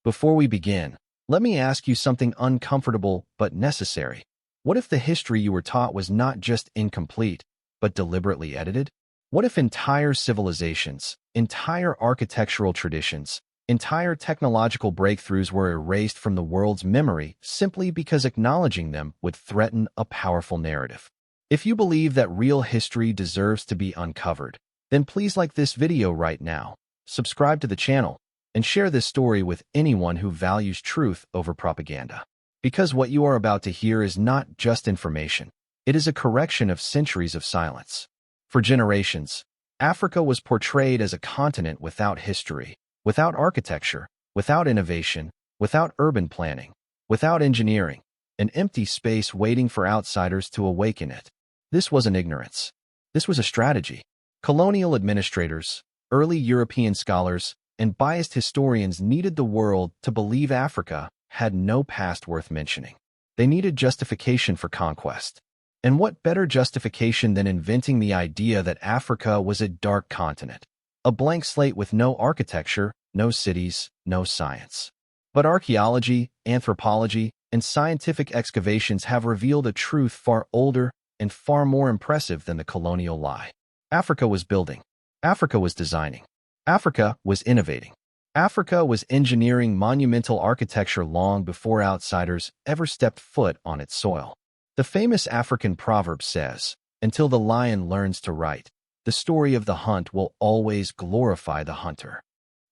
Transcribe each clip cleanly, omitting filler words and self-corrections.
Before we begin, let me ask you something uncomfortable but necessary. What if the history you were taught was not just incomplete, but deliberately edited? What if entire civilizations, entire architectural traditions, entire technological breakthroughs were erased from the world's memory simply because acknowledging them would threaten a powerful narrative? If you believe that real history deserves to be uncovered, then please like this video right now, subscribe to the channel, and share this story with anyone who values truth over propaganda. Because what you are about to hear is not just information, it is a correction of centuries of silence. For generations, Africa was portrayed as a continent without history, without architecture, without innovation, without urban planning, without engineering, an empty space waiting for outsiders to awaken it. This wasn't ignorance. This was a strategy. Colonial administrators, early European scholars, and biased historians needed the world to believe Africa had no past worth mentioning. They needed justification for conquest. And what better justification than inventing the idea that Africa was a dark continent, a blank slate with no architecture, no cities, no science. But archaeology, anthropology, and scientific excavations have revealed a truth far older and far more impressive than the colonial lie. Africa was building. Africa was designing. Africa was innovating. Africa was engineering monumental architecture long before outsiders ever stepped foot on its soil. The famous African proverb says, "Until the lion learns to write, the story of the hunt will always glorify the hunter."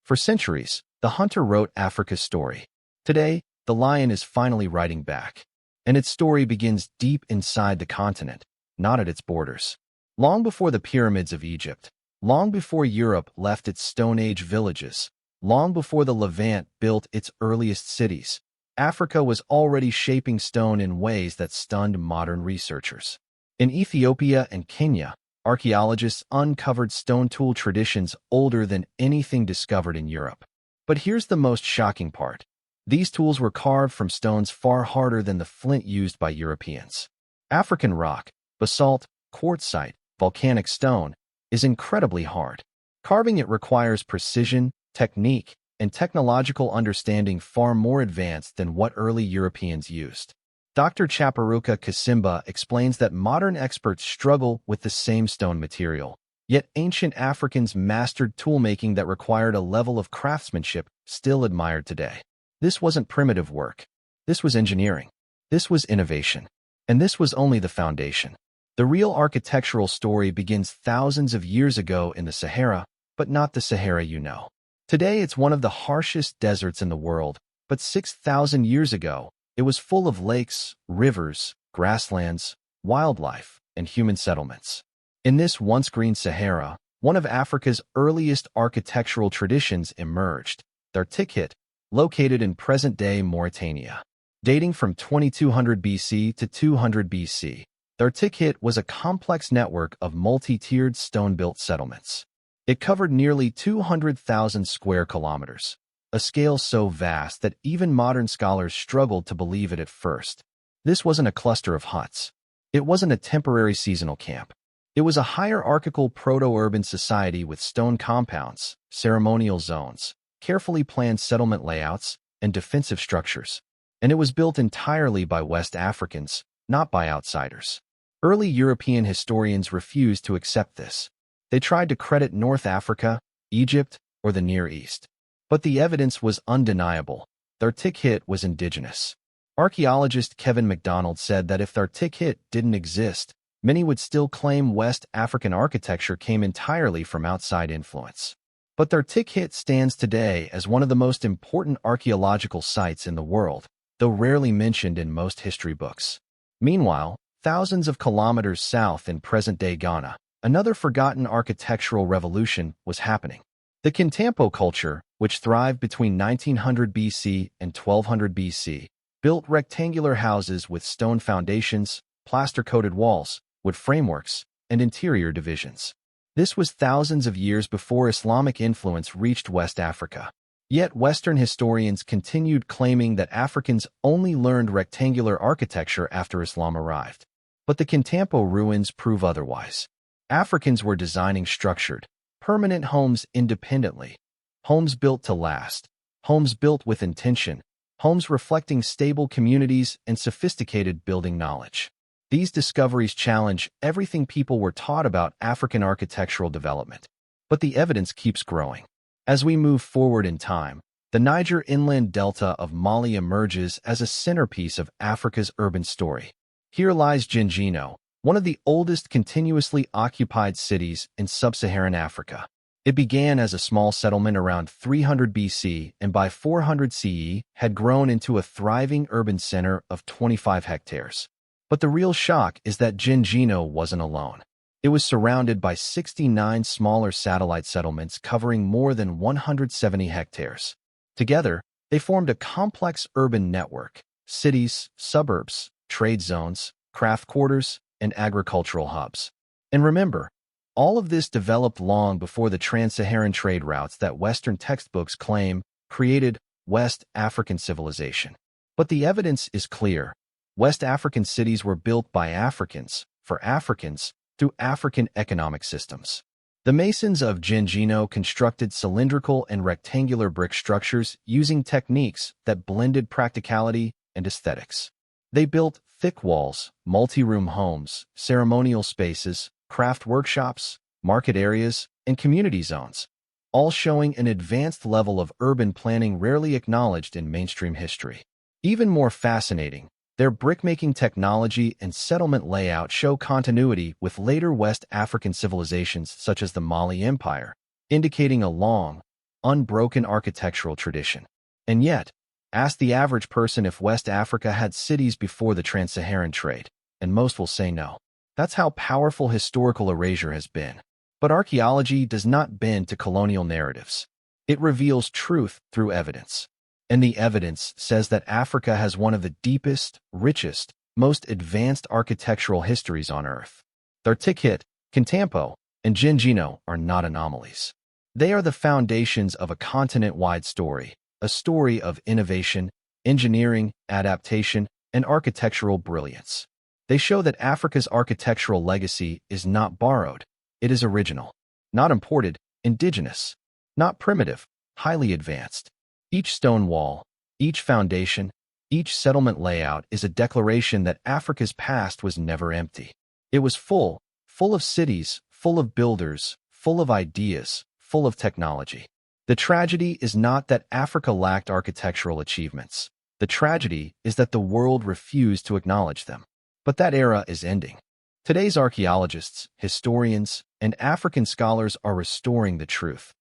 For centuries, the hunter wrote Africa's story. Today, the lion is finally writing back. And its story begins deep inside the continent, not at its borders. Long before the pyramids of Egypt, long before Europe left its Stone Age villages, long before the Levant built its earliest cities, Africa was already shaping stone in ways that stunned modern researchers. In Ethiopia and Kenya, archaeologists uncovered stone tool traditions older than anything discovered in Europe. But here's the most shocking part. These tools were carved from stones far harder than the flint used by Europeans. African rock, basalt, quartzite, volcanic stone, is incredibly hard. Carving it requires precision, technique, and technological understanding far more advanced than what early Europeans used. Dr. Chaparuka Kasimba explains that modern experts struggle with the same stone material, yet ancient Africans mastered toolmaking that required a level of craftsmanship still admired today. This wasn't primitive work. This was engineering. This was innovation. And this was only the foundation. The real architectural story begins thousands of years ago in the Sahara, but not the Sahara you know. Today, it's one of the harshest deserts in the world, but 6,000 years ago, it was full of lakes, rivers, grasslands, wildlife, and human settlements. In this once green Sahara, one of Africa's earliest architectural traditions emerged, Dhar Tichitt, located in present-day Mauritania. Dating from 2200 BC to 200 BC, Dhar Tichitt was a complex network of multi-tiered stone-built settlements. It covered nearly 200,000 square kilometers, a scale so vast that even modern scholars struggled to believe it at first. This wasn't a cluster of huts. It wasn't a temporary seasonal camp. It was a hierarchical proto-urban society with stone compounds, ceremonial zones, carefully planned settlement layouts, and defensive structures. And it was built entirely by West Africans, not by outsiders. Early European historians refused to accept this. They tried to credit North Africa, Egypt, or the Near East. But the evidence was undeniable. Dhar Tichitt was indigenous. Archaeologist Kevin MacDonald said that if Dhar Tichitt didn't exist, many would still claim West African architecture came entirely from outside influence. But Dhar Tichitt stands today as one of the most important archaeological sites in the world, though rarely mentioned in most history books. Meanwhile, thousands of kilometers south in present-day Ghana, another forgotten architectural revolution was happening. The Kintampo culture, which thrived between 1900 BC and 1200 BC, built rectangular houses with stone foundations, plaster-coated walls, wood frameworks, and interior divisions. This was thousands of years before Islamic influence reached West Africa. Yet Western historians continued claiming that Africans only learned rectangular architecture after Islam arrived. But the Kintampo ruins prove otherwise. Africans were designing structured, permanent homes independently, homes built to last, homes built with intention, homes reflecting stable communities and sophisticated building knowledge. These discoveries challenge everything people were taught about African architectural development. But the evidence keeps growing. As we move forward in time, the Niger inland delta of Mali emerges as a centerpiece of Africa's urban story. Here lies Jenné-Jeno, one of the oldest continuously occupied cities in sub-Saharan Africa. It began as a small settlement around 300 BC and by 400 CE had grown into a thriving urban center of 25 hectares. But the real shock is that Jenné-Jeno wasn't alone. It was surrounded by 69 smaller satellite settlements covering more than 170 hectares. Together, they formed a complex urban network: cities, suburbs, trade zones, craft quarters, and agricultural hubs. And remember, all of this developed long before the trans-Saharan trade routes that Western textbooks claim created West African civilization. But the evidence is clear. West African cities were built by Africans, for Africans, through African economic systems. The masons of Jenné-Jeno constructed cylindrical and rectangular brick structures using techniques that blended practicality and aesthetics. They built thick walls, multi-room homes, ceremonial spaces, craft workshops, market areas, and community zones, all showing an advanced level of urban planning rarely acknowledged in mainstream history. Even more fascinating, their brickmaking technology and settlement layout show continuity with later West African civilizations such as the Mali Empire, indicating a long, unbroken architectural tradition. And yet, ask the average person if West Africa had cities before the trans-Saharan trade, and most will say no. That's how powerful historical erasure has been. But archaeology does not bend to colonial narratives. It reveals truth through evidence. And the evidence says that Africa has one of the deepest, richest, most advanced architectural histories on Earth. Dhar Tichitt, Kintampo, and Jenné-Jeno are not anomalies. They are the foundations of a continent-wide story, a story of innovation, engineering, adaptation, and architectural brilliance. They show that Africa's architectural legacy is not borrowed. It is original, not imported, indigenous, not primitive, highly advanced. Each stone wall, each foundation, each settlement layout is a declaration that Africa's past was never empty. It was full of cities, full of builders, full of ideas, full of technology. The tragedy is not that Africa lacked architectural achievements. The tragedy is that the world refused to acknowledge them. But that era is ending. Today's archaeologists, historians, and African scholars are restoring the truth,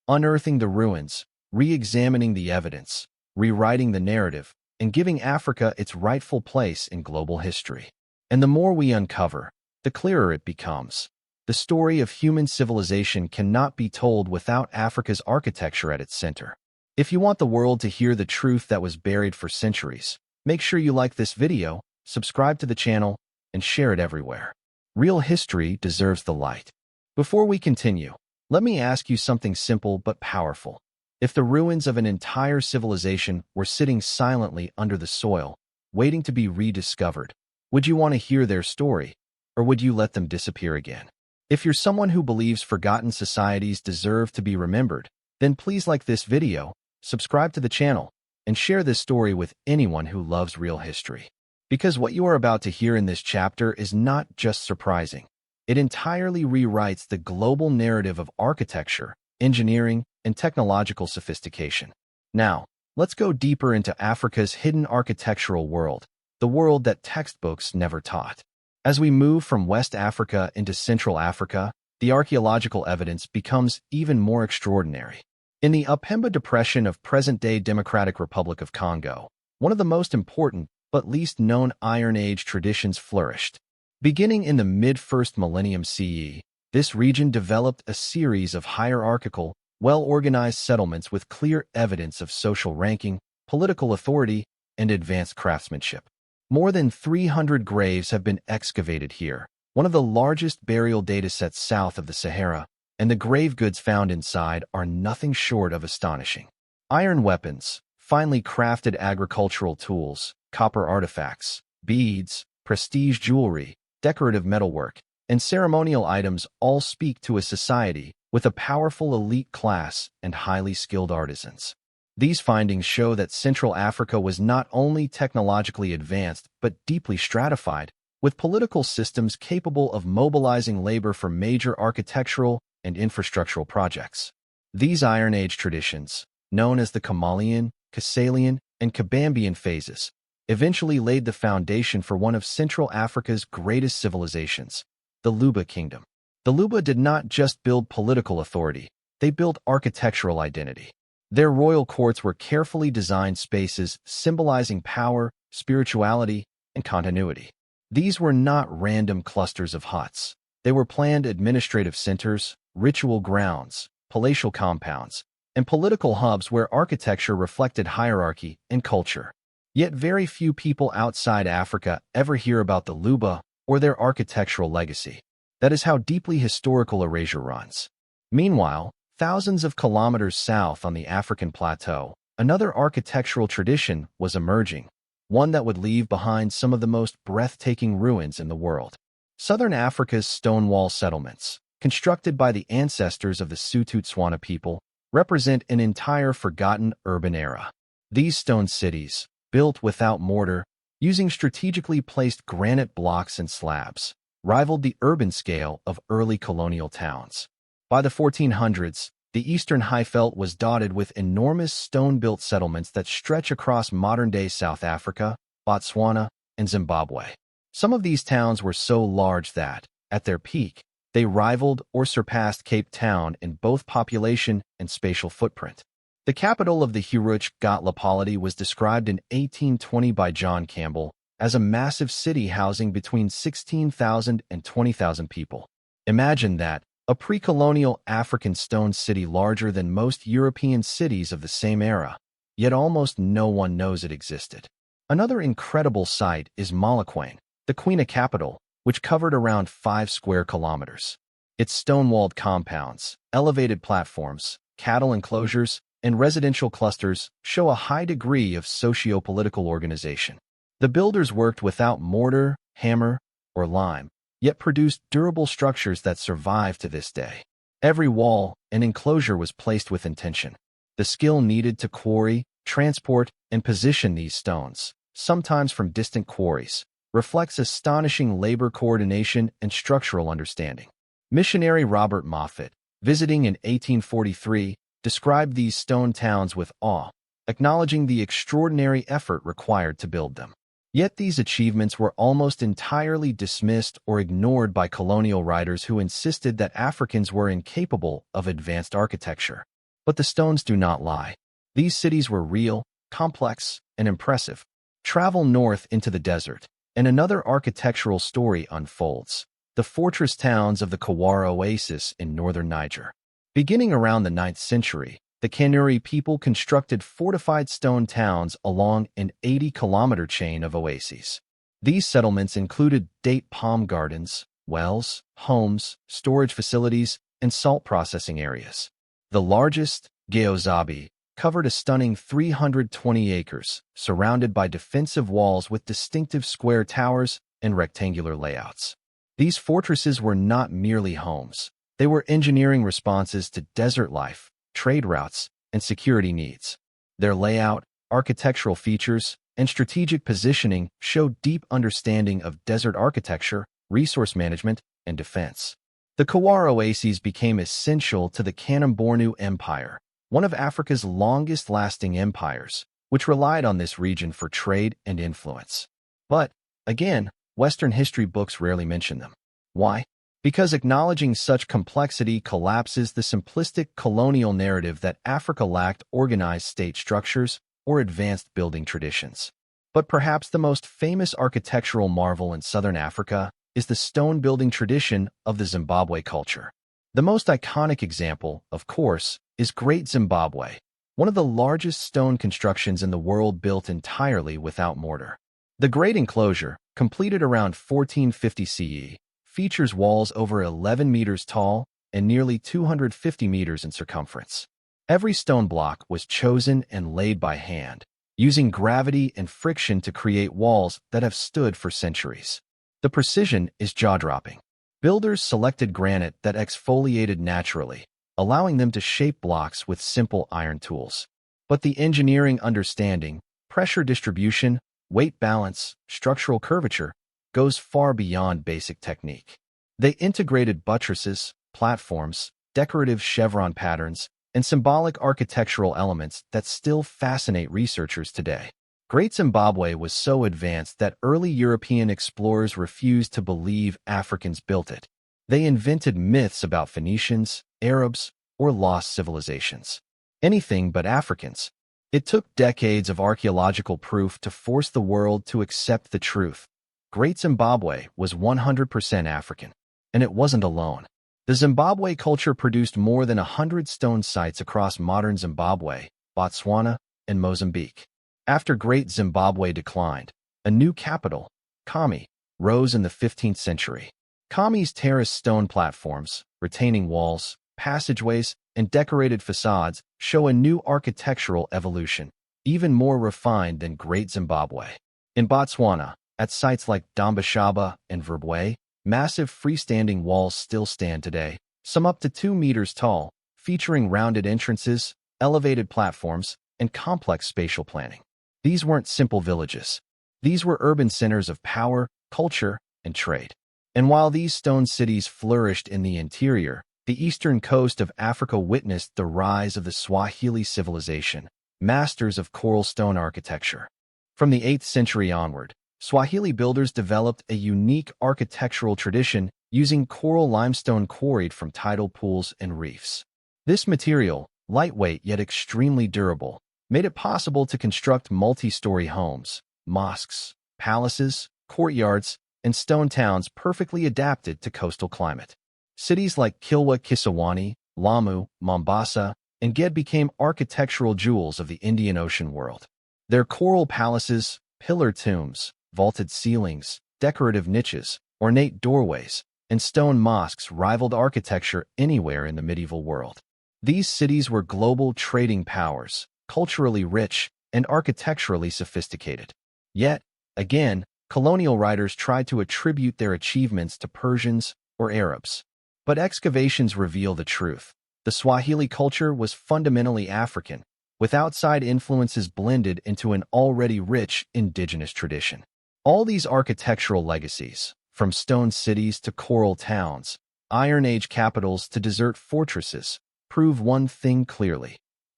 unearthing the ruins, re-examining the evidence, rewriting the narrative, and giving Africa its rightful place in global history. And the more we uncover, the clearer it becomes. The story of human civilization cannot be told without Africa's architecture at its center. If you want the world to hear the truth that was buried for centuries, make sure you like this video, subscribe to the channel, and share it everywhere. Real history deserves the light. Before we continue, let me ask you something simple but powerful. If the ruins of an entire civilization were sitting silently under the soil, waiting to be rediscovered, would you want to hear their story, or would you let them disappear again? If you're someone who believes forgotten societies deserve to be remembered, then please like this video, subscribe to the channel, and share this story with anyone who loves real history. Because what you are about to hear in this chapter is not just surprising. It entirely rewrites the global narrative of architecture, engineering, and technological sophistication. Now, let's go deeper into Africa's hidden architectural world, the world that textbooks never taught. As we move from West Africa into Central Africa, the archaeological evidence becomes even more extraordinary. In the Upemba Depression of present-day Democratic Republic of Congo, one of the most important but least known Iron Age traditions flourished. Beginning in the mid-1st millennium CE, this region developed a series of hierarchical, well-organized settlements with clear evidence of social ranking, political authority, and advanced craftsmanship. More than 300 graves have been excavated here, one of the largest burial datasets south of the Sahara, and the grave goods found inside are nothing short of astonishing. Iron weapons, finely crafted agricultural tools, copper artifacts, beads, prestige jewelry, decorative metalwork, and ceremonial items all speak to a society with a powerful elite class and highly skilled artisans. These findings show that Central Africa was not only technologically advanced but deeply stratified, with political systems capable of mobilizing labor for major architectural and infrastructural projects. These Iron Age traditions, known as the Kamalian, Kasalian, and Kabambian phases, eventually laid the foundation for one of Central Africa's greatest civilizations, the Luba Kingdom. The Luba did not just build political authority, they built architectural identity. Their royal courts were carefully designed spaces symbolizing power, spirituality, and continuity. These were not random clusters of huts. They were planned administrative centers, ritual grounds, palatial compounds, and political hubs where architecture reflected hierarchy and culture. Yet very few people outside Africa ever hear about the Luba or their architectural legacy. That is how deeply historical erasure runs. Meanwhile, thousands of kilometers south on the African plateau, another architectural tradition was emerging, one that would leave behind some of the most breathtaking ruins in the world. Southern Africa's stone wall settlements, constructed by the ancestors of the Sotho-Tswana people, represent an entire forgotten urban era. These stone cities, built without mortar, using strategically placed granite blocks and slabs, rivaled the urban scale of early colonial towns. By the 1400s, the eastern Highveld was dotted with enormous stone-built settlements that stretch across modern-day South Africa, Botswana, and Zimbabwe. Some of these towns were so large that, at their peak, they rivaled or surpassed Cape Town in both population and spatial footprint. The capital of the Huruch Gat was described in 1820 by John Campbell as a massive city housing between 16,000 and 20,000 people. Imagine that, a pre-colonial African stone city larger than most European cities of the same era, yet almost no one knows it existed. Another incredible site is Malakwane, the Kwena capital, which covered around 5 square kilometers. Its stone-walled compounds, elevated platforms, cattle enclosures, and residential clusters show a high degree of socio-political organization. The builders worked without mortar, hammer, or lime, yet produced durable structures that survive to this day. Every wall and enclosure was placed with intention. The skill needed to quarry, transport, and position these stones, sometimes from distant quarries, reflects astonishing labor coordination and structural understanding. Missionary Robert Moffat, visiting in 1843, described these stone towns with awe, acknowledging the extraordinary effort required to build them. Yet these achievements were almost entirely dismissed or ignored by colonial writers who insisted that Africans were incapable of advanced architecture. But the stones do not lie. These cities were real, complex, and impressive. Travel north into the desert, and another architectural story unfolds: the fortress towns of the Kawar Oasis in northern Niger. Beginning around the 9th century, the Kanuri people constructed fortified stone towns along an 80-kilometer chain of oases. These settlements included date palm gardens, wells, homes, storage facilities, and salt processing areas. The largest, Geozabi, covered a stunning 320 acres, surrounded by defensive walls with distinctive square towers and rectangular layouts. These fortresses were not merely homes. They were engineering responses to desert life, trade routes, and security needs. Their layout, architectural features, and strategic positioning show deep understanding of desert architecture, resource management, and defense. The Kawar Oases became essential to the Kanem-Bornu Empire, one of Africa's longest-lasting empires, which relied on this region for trade and influence. But, again, Western history books rarely mention them. Why? Because acknowledging such complexity collapses the simplistic colonial narrative that Africa lacked organized state structures or advanced building traditions. But perhaps the most famous architectural marvel in southern Africa is the stone-building tradition of the Zimbabwe culture. The most iconic example, of course, is Great Zimbabwe, one of the largest stone constructions in the world built entirely without mortar. The Great Enclosure, completed around 1450 CE, features walls over 11 meters tall and nearly 250 meters in circumference. Every stone block was chosen and laid by hand, using gravity and friction to create walls that have stood for centuries. The precision is jaw-dropping. Builders selected granite that exfoliated naturally, allowing them to shape blocks with simple iron tools. But the engineering understanding, pressure distribution, weight balance, structural curvature, goes far beyond basic technique. They integrated buttresses, platforms, decorative chevron patterns, and symbolic architectural elements that still fascinate researchers today. Great Zimbabwe was so advanced that early European explorers refused to believe Africans built it. They invented myths about Phoenicians, Arabs, or lost civilizations. Anything but Africans. It took decades of archaeological proof to force the world to accept the truth. Great Zimbabwe was 100% African. And it wasn't alone. The Zimbabwe culture produced more than 100 stone sites across modern Zimbabwe, Botswana, and Mozambique. After Great Zimbabwe declined, a new capital, Khami, rose in the 15th century. Khami's terraced stone platforms, retaining walls, passageways, and decorated facades show a new architectural evolution, even more refined than Great Zimbabwe. In Botswana, at sites like Dombashaba and Verbwe, massive freestanding walls still stand today, some up to 2 meters tall, featuring rounded entrances, elevated platforms, and complex spatial planning. These weren't simple villages. These were urban centers of power, culture, and trade. And while these stone cities flourished in the interior, the eastern coast of Africa witnessed the rise of the Swahili civilization, masters of coral stone architecture. From the 8th century onward, Swahili builders developed a unique architectural tradition using coral limestone quarried from tidal pools and reefs. This material, lightweight yet extremely durable, made it possible to construct multi-story homes, mosques, palaces, courtyards, and stone towns perfectly adapted to coastal climate. Cities like Kilwa Kisawani, Lamu, Mombasa, and Ged became architectural jewels of the Indian Ocean world. Their coral palaces, pillar tombs, vaulted ceilings, decorative niches, ornate doorways, and stone mosques rivaled architecture anywhere in the medieval world. These cities were global trading powers, culturally rich, and architecturally sophisticated. Yet, again, colonial writers tried to attribute their achievements to Persians or Arabs. But excavations reveal the truth. The Swahili culture was fundamentally African, with outside influences blended into an already rich indigenous tradition. All these architectural legacies, from stone cities to coral towns, Iron Age capitals to desert fortresses, prove one thing clearly.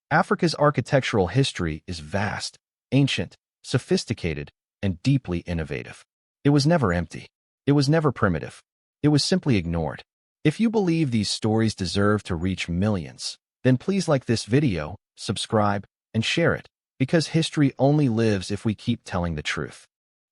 Africa's architectural history is vast, ancient, sophisticated, and deeply innovative. It was never empty. It was never primitive. It was simply ignored. If you believe these stories deserve to reach millions, then please like this video, subscribe, and share it, because history only lives if we keep telling the truth.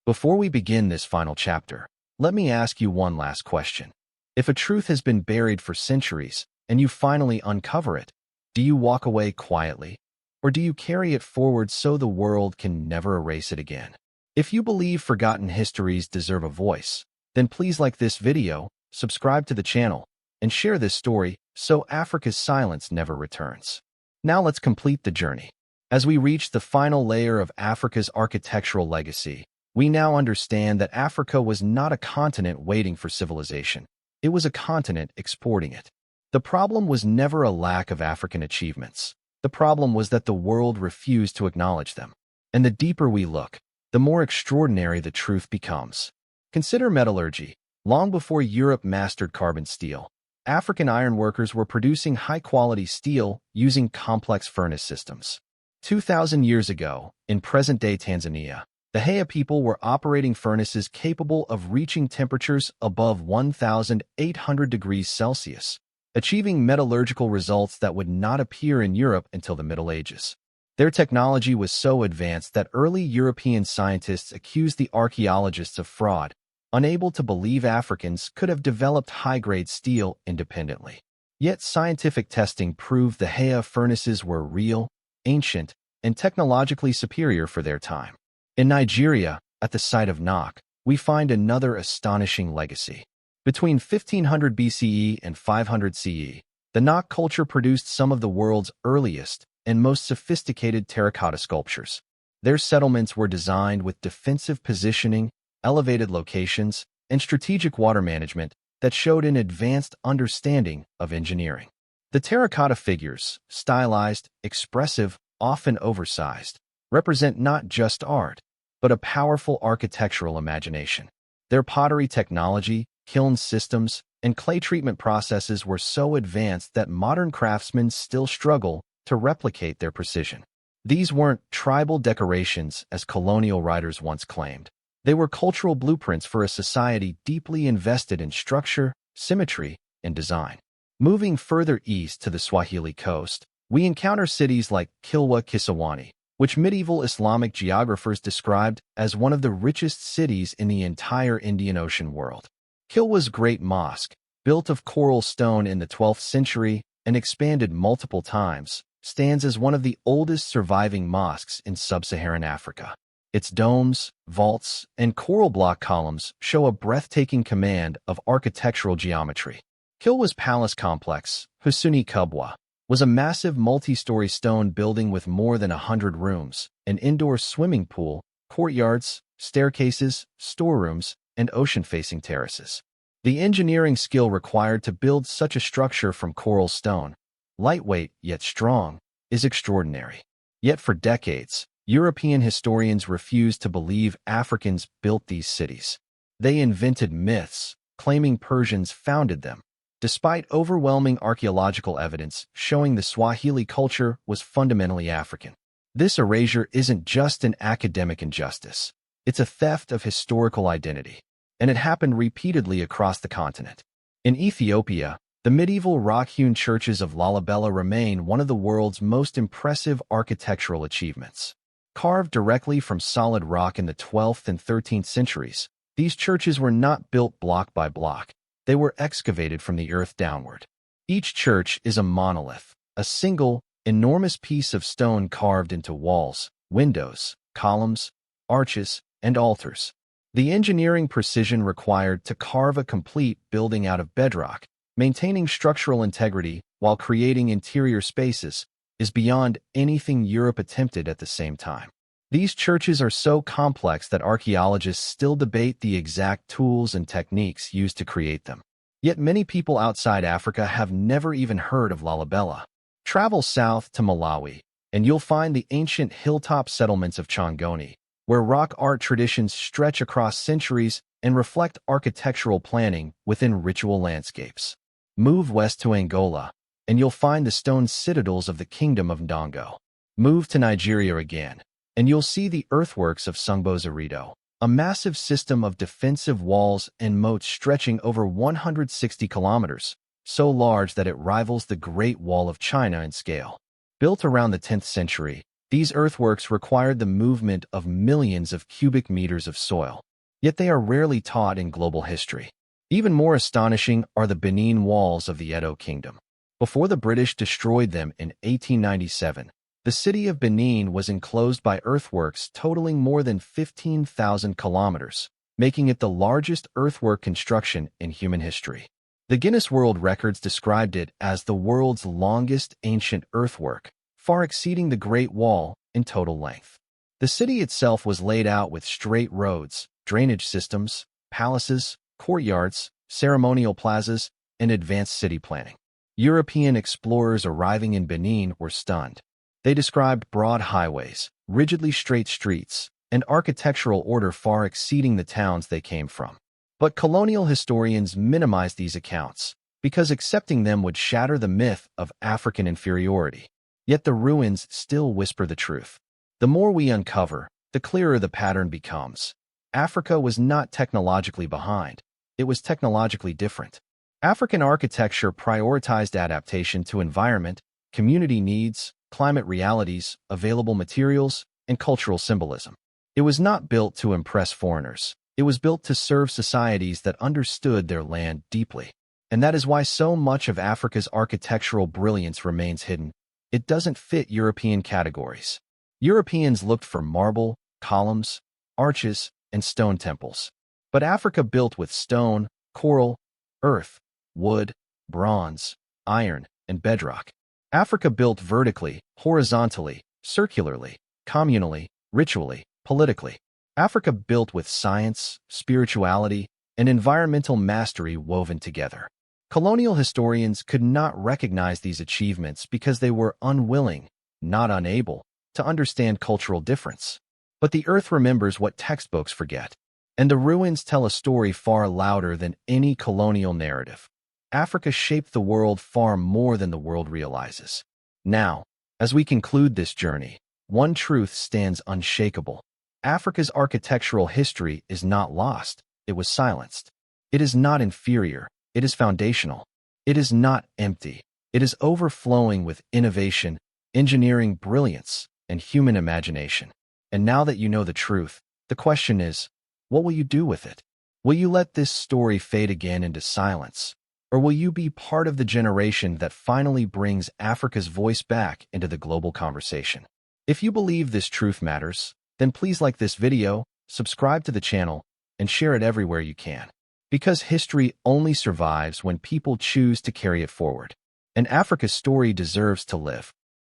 Before we begin this final chapter, let me ask you one last question. If a truth has been buried for centuries, and you finally uncover it, do you walk away quietly, or do you carry it forward so the world can never erase it again? If you believe forgotten histories deserve a voice, then please like this video, subscribe to the channel, and share this story so Africa's silence never returns. Now let's complete the journey. As we reach the final layer of Africa's architectural legacy, we now understand that Africa was not a continent waiting for civilization. It was a continent exporting it. The problem was never a lack of African achievements. The problem was that the world refused to acknowledge them. And the deeper we look, the more extraordinary the truth becomes. Consider metallurgy. Long before Europe mastered carbon steel, African ironworkers were producing high-quality steel using complex furnace systems. 2,000 years ago, in present-day Tanzania, the Haya people were operating furnaces capable of reaching temperatures above 1,800 degrees Celsius, achieving metallurgical results that would not appear in Europe until the Middle Ages. Their technology was so advanced that early European scientists accused the archaeologists of fraud, unable to believe Africans could have developed high-grade steel independently. Yet scientific testing proved the Haya furnaces were real, ancient, and technologically superior for their time. In Nigeria, at the site of Nok, we find another astonishing legacy. Between 1500 BCE and 500 CE, the Nok culture produced some of the world's earliest and most sophisticated terracotta sculptures. Their settlements were designed with defensive positioning, elevated locations, and strategic water management that showed an advanced understanding of engineering. The terracotta figures, stylized, expressive, often oversized, represent not just art, but a powerful architectural imagination. Their pottery technology, kiln systems, and clay treatment processes were so advanced that modern craftsmen still struggle to replicate their precision. These weren't tribal decorations, as colonial writers once claimed. They were cultural blueprints for a society deeply invested in structure, symmetry, and design. Moving further east to the Swahili Coast, we encounter cities like Kilwa Kisawani, which medieval Islamic geographers described as one of the richest cities in the entire Indian Ocean world. Kilwa's Great Mosque, built of coral stone in the 12th century and expanded multiple times, stands as one of the oldest surviving mosques in sub-Saharan Africa. Its domes, vaults, and coral block columns show a breathtaking command of architectural geometry. Kilwa's palace complex, Husuni Kubwa, was a massive multi-story stone building with more than 100 rooms, an indoor swimming pool, courtyards, staircases, storerooms, and ocean-facing terraces. The engineering skill required to build such a structure from coral stone, lightweight yet strong, is extraordinary. Yet for decades, European historians refused to believe Africans built these cities. They invented myths, claiming Persians founded them, despite overwhelming archaeological evidence showing the Swahili culture was fundamentally African. This erasure isn't just an academic injustice. It's a theft of historical identity, and it happened repeatedly across the continent. In Ethiopia, the medieval rock-hewn churches of Lalibela remain one of the world's most impressive architectural achievements. Carved directly from solid rock in the 12th and 13th centuries, these churches were not built block by block. They were excavated from the earth downward. Each church is a monolith, a single, enormous piece of stone carved into walls, windows, columns, arches, and altars. The engineering precision required to carve a complete building out of bedrock, maintaining structural integrity while creating interior spaces, is beyond anything Europe attempted at the same time. These churches are so complex that archaeologists still debate the exact tools and techniques used to create them. Yet many people outside Africa have never even heard of Lalibela. Travel south to Malawi, and you'll find the ancient hilltop settlements of Chongoni, where rock art traditions stretch across centuries and reflect architectural planning within ritual landscapes. Move west to Angola, and you'll find the stone citadels of the Kingdom of Ndongo. Move to Nigeria again, and you'll see the earthworks of Sungbo-Zerido, a massive system of defensive walls and moats stretching over 160 kilometers, so large that it rivals the Great Wall of China in scale. Built around the 10th century, these earthworks required the movement of millions of cubic meters of soil, yet they are rarely taught in global history. Even more astonishing are the Benin walls of the Edo Kingdom. Before the British destroyed them in 1897, the city of Benin was enclosed by earthworks totaling more than 15,000 kilometers, making it the largest earthwork construction in human history. The Guinness World Records described it as the world's longest ancient earthwork, far exceeding the Great Wall in total length. The city itself was laid out with straight roads, drainage systems, palaces, courtyards, ceremonial plazas, and advanced city planning. European explorers arriving in Benin were stunned. They described broad highways, rigidly straight streets, and architectural order far exceeding the towns they came from. But colonial historians minimized these accounts, because accepting them would shatter the myth of African inferiority. Yet the ruins still whisper the truth. The more we uncover, the clearer the pattern becomes. Africa was not technologically behind. It was technologically different. African architecture prioritized adaptation to environment, community needs, climate realities, available materials, and cultural symbolism. It was not built to impress foreigners. It was built to serve societies that understood their land deeply. And that is why so much of Africa's architectural brilliance remains hidden. It doesn't fit European categories. Europeans looked for marble, columns, arches, and stone temples. But Africa built with stone, coral, earth, wood, bronze, iron, and bedrock. Africa built vertically, horizontally, circularly, communally, ritually, politically. Africa built with science, spirituality, and environmental mastery woven together. Colonial historians could not recognize these achievements because they were unwilling, not unable, to understand cultural difference. But the earth remembers what textbooks forget, and the ruins tell a story far louder than any colonial narrative. Africa shaped the world far more than the world realizes. Now, as we conclude this journey, one truth stands unshakable. Africa's architectural history is not lost, it was silenced. It is not inferior, it is foundational. It is not empty, it is overflowing with innovation, engineering brilliance, and human imagination. And now that you know the truth, the question is, what will you do with it? Will you let this story fade again into silence? Or will you be part of the generation that finally brings Africa's voice back into the global conversation? If you believe this truth matters, then please like this video, subscribe to the channel, and share it everywhere you can. Because history only survives when people choose to carry it forward. And Africa's story deserves to live.